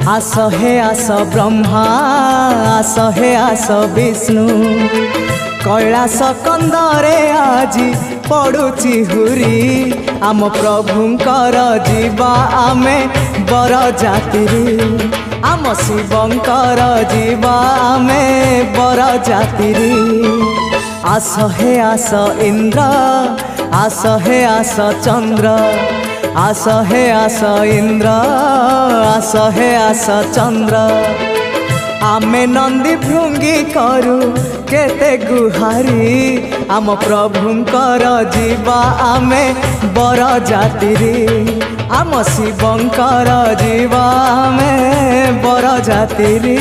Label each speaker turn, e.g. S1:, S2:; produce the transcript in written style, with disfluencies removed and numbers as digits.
S1: आस हे आस ब्रह्मा आस हे आस विष्णु कैलास कंदरे आजी पड़ुची हुरी आम प्रभुंकर जीवा आमे बर जातिरी आम शिवंकर जीवा आमे बर जातिरी आस हे आस इंद्र आस हे आस चंद्र आस हे आस इंद्र आस हे आस चंद्र आमे नंदी भृंगी करू केते गुहारी आम प्रभुंकर जीवा आमे बर जातिरी आम शिवंकर जीवा आमे बर जातिरी।